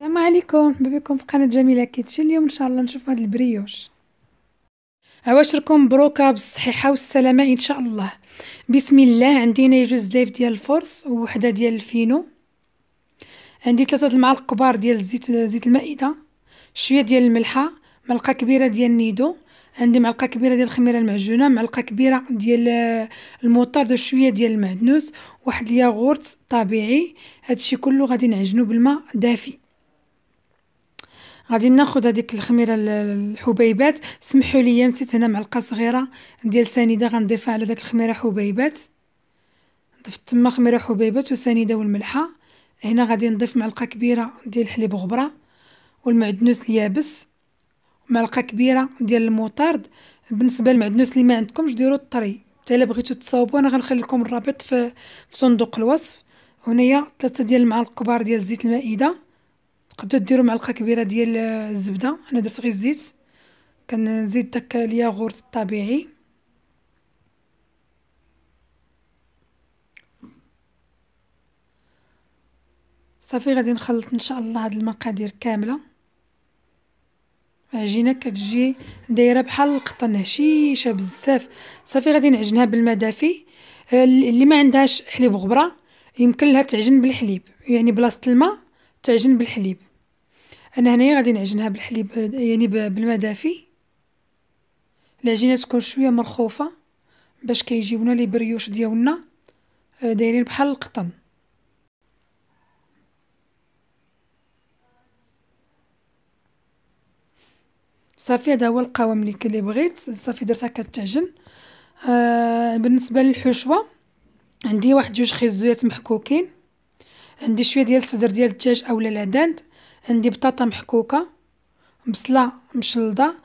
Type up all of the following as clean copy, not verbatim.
السلام عليكم، مرحبا بكم في قناة جميلة كيتشي. اليوم ان شاء الله نشوف هاد البريوش. عواشركم مبروكة بالصحيحة والسلامة ان شاء الله. بسم الله. عندي هنا جوج لايف ديال الفرص ووحدة ديال الفينو. عندي 3 المعالق كبار ديال الزيت، زيت المائدة، شوية ديال الملحة، معلقة كبيرة ديال النيدو، عندي معلقة كبيرة ديال الخميرة المعجونة، معلقة كبيرة ديال الموطرد وشوية ديال المعدنوس، واحد الياغورت طبيعي. هادشي كله غادي نعجنو بالماء دافي. غادي ناخذ هذيك الخميره الحبيبات. سمحوا لي نسيت هنا معلقه صغيره ديال سنيده غنضيفها على داك الخميره حبيبات. ضفت تما خميره حبيبات وسنيده والملحه. هنا غادي نضيف معلقه كبيره ديال الحليب غبره والمعدنوس اليابس، معلقه كبيره ديال المطارد. بالنسبه للمعدنوس اللي ما عندكمش ديروا الطري، حتى الا بغيتو تصاوبوا انا غنخلي لكم الرابط في صندوق الوصف. هنايا 3 ديال المعالق كبار ديال زيت المائده. تقدروا ديروا معلقه كبيره ديال الزبده، انا درت غير الزيت. كنزيد داك الياغورت الطبيعي. صافي غادي نخلط ان شاء الله هاد المقادير كامله. عجينه كتجي دايره بحال القطن، هشيشه بزاف. صافي غادي نعجنها بالماء دافي. اللي ما عندهاش حليب غبره يمكن لها تعجن بالحليب، يعني بلاصه الماء تعجن بالحليب. انا هنايا غادي نعجنها بالحليب، يعني بالماء دافي. العجينه تكون شويه مرخوفه باش كيجيونا لي بريوش ديالنا دايرين بحال القطن. صافي هذا هو القوام اللي بغيت. صافي درتها كتعجن. بالنسبه للحشوه عندي واحد جوج خيزويات محكوكين، عندي شويه ديال الصدر ديال الدجاج اولا العداد، عندي بطاطا محكوكه، بصله مشلضه،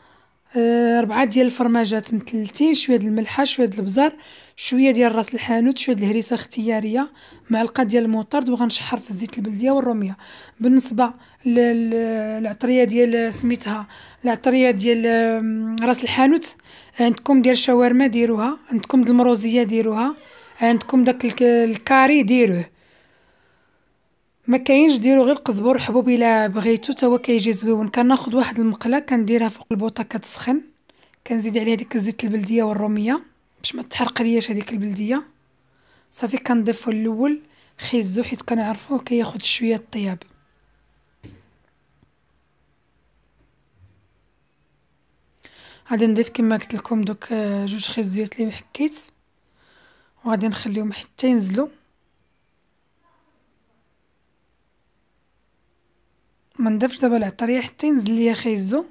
4 ديال الفرماجات مثلثين، شويه ديال الملحه، شويه ديال البزار، شويه ديال راس الحانوت، شويه ديال الهريسه اختياريه، معلقه ديال المطرد، وغنشحر في الزيت البلديه والروميه. بالنسبه للعطريه ديال سميتها العطريه ديال راس الحانوت، عندكم ديال الشاورما ديروها، عندكم ديال المروزيه ديروها، عندكم داك الكاري ديروه. ما كاينش ديروا غير القزبر حبوب الا بغيتو تا هو كيجي زويون. كناخذ واحد المقله كنديرها فوق البوطه كتسخن، كنزيد عليها ديك الزيت البلديه والروميه باش ما تحرق لياش هذيك البلديه. صافي كنضيفو الاول خيزو حيت كنعرفوه كياخذ شويه الطياب. غادي نضيف كما قلت لكم دوك جوج خيزويات اللي محكيت، وغادي نخليهم حتى ينزلوا. ما نضيفش دابا العطريه حتى ينزل ليا خيزو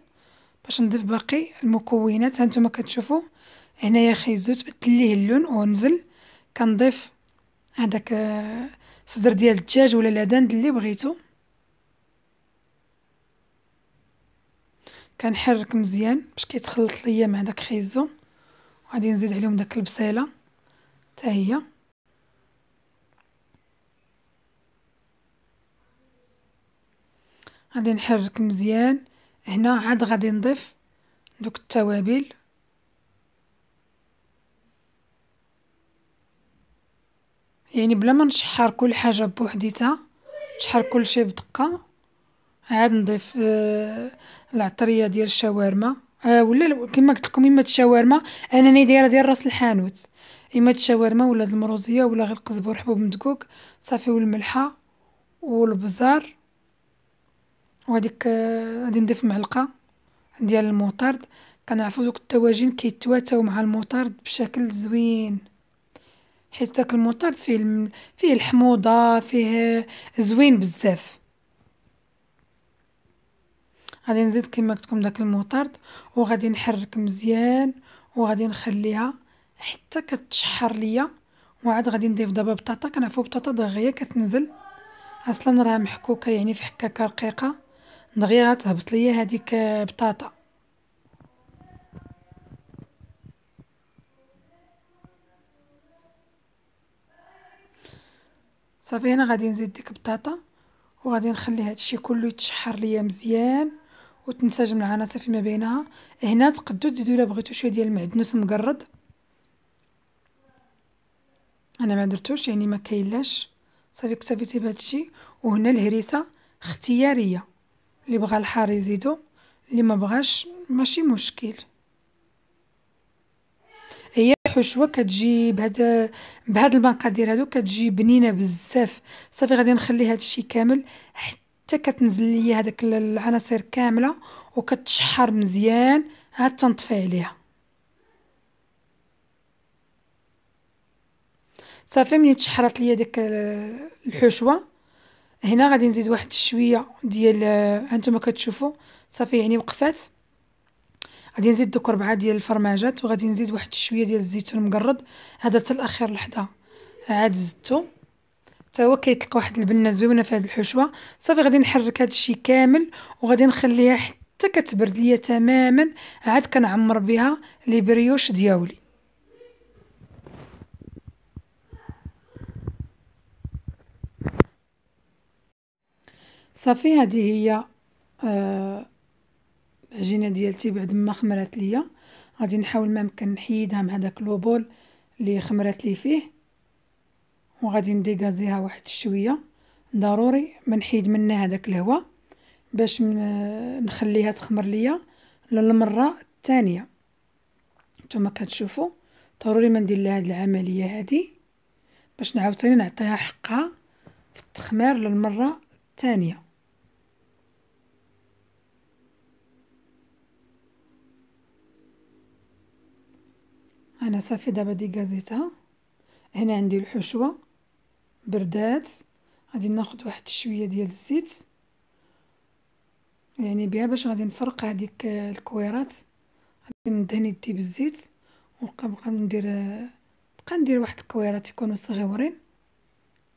باش نضيف باقي المكونات. هانتوما كتشوفوا هنايا خيزو تبدل ليه اللون ونزل. كنضيف هذاك صدر ديال الدجاج ولا العدند اللي بغيتو. كنحرك مزيان باش كيتخلط ليا مع داك خيزو. وغادي نزيد عليهم داك البصيله حتى هي. غادي نحرك مزيان. هنا عاد غادي نضيف دوك التوابل. يعني بلا ما نشحر كل حاجه بوحديتها، نشحر كل شيء بدقه. عاد نضيف العطريه ديال الشاورما، ولا كما قلت لكم اما الشاورما انا راني دايره ديال راس الحانوت، اما الشاورما ولا المروزيه ولا غير القزبر حبوب مدقوق. صافي والملحه والبزار. وهذيك غادي نضيف معلقه ديال المطرد. كنعرفوا دوك الدواجن كيتواتاو مع المطرد بشكل زوين، حيت داك المطرد فيه الحموضه، فيه زوين بزاف. غادي نزيد كما قلت لكم داك المطرد وغادي نحرك مزيان وغادي نخليها حتى كتشحر ليا. وعاد غادي نضيف دابا بطاطا. كنعرفوا بطاطا دغيا كتنزل اصلا راها محكوكه، يعني في حكاكه رقيقه دغيا غتهبط ليا هذيك بطاطا. صافي هنا غادي نزيد ديك بطاطا وغادي نخلي هادشي كله يتشحر ليا مزيان وتنسجم العناصر فيما بينها. هنا تقدروا تزيدوا الا بغيتوا شويه ديال المعدنوس مقرد، انا ما درتوش يعني ما كاينلاش. صافي اكتفيتي بهادشي. وهنا الهريسه اختياريه، اللي بغى الحار يزيدو، اللي ما بغاش ماشي مشكل. هي حشوه كتجي بهاد المقادير هادو كتجي بنينه بزاف. صافي غادي نخلي هادشي كامل حتى كتنزل ليا هذاك العناصر كامله وكتشحر مزيان عاد تنطفي عليها. صافي ملي تشحرات ليا ديك الحشوه، هنا غادي نزيد واحد شويه ديال هانتوما كتشوفوا صافي يعني وقفات. غادي نزيد دوك 4 ديال الفرماجات، وغادي نزيد واحد شويه ديال الزيتون مقرد، هذا حتى الاخير لحظه عاد زدتو حتى هو كيطلق واحد البنه زوينه في هذه الحشوه. صافي غادي نحرك هذا الشيء كامل وغادي نخليها حتى كتبرد ليا تماما، عاد كنعمر بها لي بريوش دياولي. صافي هذه هي العجينه ديالتي بعد ما خمرات ليا. غادي نحاول ما يمكن نحيدها من هذاك لوبول اللي خمرات لي فيه، وغادي نديغازيها واحد شويه. ضروري ما نحيد منها هذاك الهواء باش نخليها تخمر ليا للمره الثانيه. نتوما كتشوفوا ضروري ما ندير لها هذه العمليه هذه باش نعاوتاني نعطيها حقها في التخمير للمره الثانيه. انا صافي دابا ديغازيتها. هنا عندي الحشوه بردات، غادي ناخذ واحد شويه ديال الزيت يعني بها باش غادي نفرق هذيك الكويرات. غادي ندهن يدي بالزيت وبقى ندير واحد الكويرات يكونوا صغيورين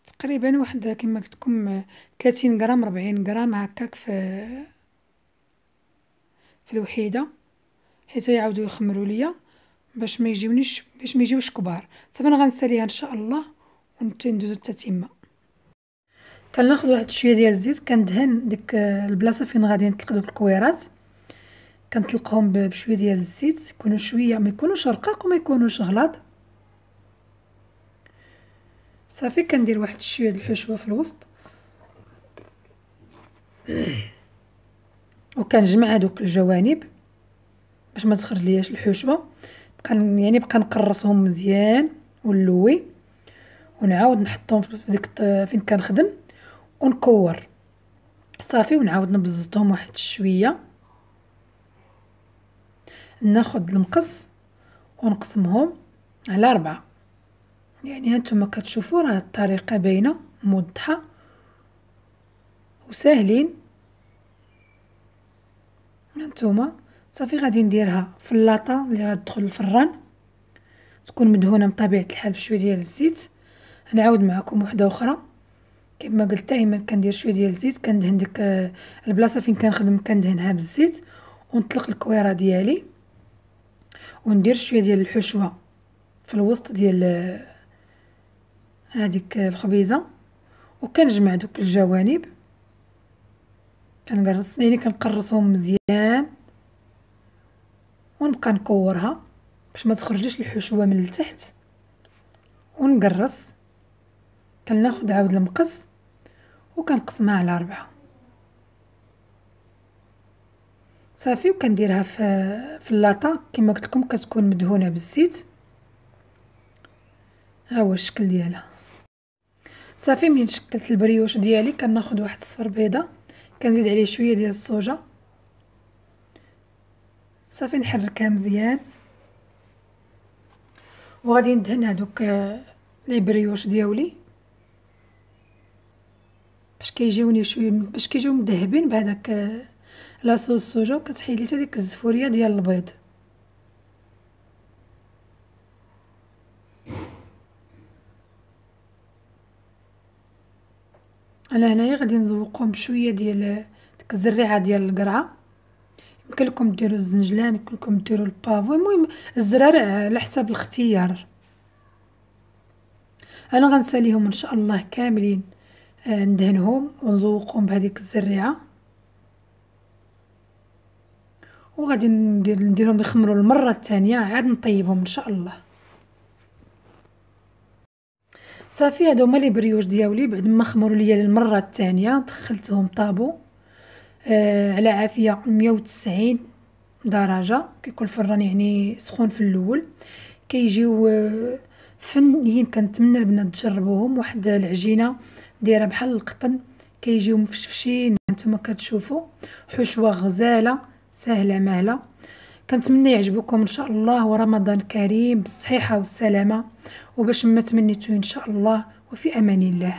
تقريبا واحد كما قلت لكم 30 غرام 40 غرام هكاك في الوحيده، حيت يعاودوا يخمروا ليا باش ما يجيوش كبار. صافي انا غنساليها ان شاء الله وندوزو التتمه. كناخذ واحد شويه ديال الزيت كندهن ديك البلاصه فين غادي نطلق دوك الكويرات، كنطلقهم بشويه ديال الزيت يكونوا شويه ما يكونوش رقاق وما يكونوش غلاظ. صافي كندير واحد شويه د الحشوه في الوسط وكنجمع هذوك الجوانب باش ما تخرج لياش الحشوه. بقى نقرصهم مزيان ونلوي ونعاود نحطهم في ديك فين كنخدم ونكور. صافي ونعاود نبزطهم واحد شويه. ناخذ المقص ونقسمهم على 4. يعني هانتوما كتشوفوا راه الطريقه باينه موضحه وساهلين. هانتوما صافي غادي نديرها في اللاطه اللي غتدخل الفران، تكون مدهونه بطبيعه الحال بشويه ديال الزيت. نعاود معكم وحده اخرى كما قلت دائما كندير شويه ديال الزيت، كندهن ديك البلاصه فين كنخدم كندهنها بالزيت ونطلق الكويره ديالي وندير شويه ديال الحشوه في الوسط ديال هذيك الخبيزه وكنجمع دوك الجوانب كنقرصهم مزيان ونبقى نكورها باش ما تخرجليش الحشوه من التحت ونقرص. كناخذ عاود المقص وكنقسمها على 4 صافي وكنديرها في اللاطه كما قلت لكم كتكون مدهونه بالزيت. ها هو الشكل ديالها. صافي من شكلت البريوش ديالي كناخذ واحد صفر بيضه كنزيد عليه شويه ديال الصوجه. صافي نحركها مزيان وغادي ندهن هذوك لي بريوش ديالي باش كيجيوني شويه باش كيجيو مذهبين بهذاك لاصوص الصوجه وكتحيد لي حتى ديك الزفوريه ديال البيض. انا هنايا غادي نزوقهم بشويه ديال ديك الزريعه ديال القرعه. يمكن لكم ديروا الزنجلان، يمكن لكم ديروا البافو، المهم الزرارع على حسب الاختيار. انا غنساليهم ان شاء الله كاملين ندهنهم ونزوقهم بهذيك الزريعه وغادي نديرهم يخمروا المره الثانيه عاد نطيبهم ان شاء الله. صافي هادو هما لي بريوش ديالي بعد ما خمروا ليا للمره الثانيه دخلتهم طابو. على عافيه 190 درجه. كيكون الفران يعني سخون في الاول. كيجيو فنيين. كنتمنى البنات تجربوهم. واحد العجينه دايره بحال القطن، كيجيو مفشفشين نتوما كتشوفوا. حشوه غزاله سهله مهله. كنتمنى يعجبكم ان شاء الله، ورمضان كريم بالصحيحه والسلامه. وباش ما تمنيتو ان شاء الله، وفي امان الله.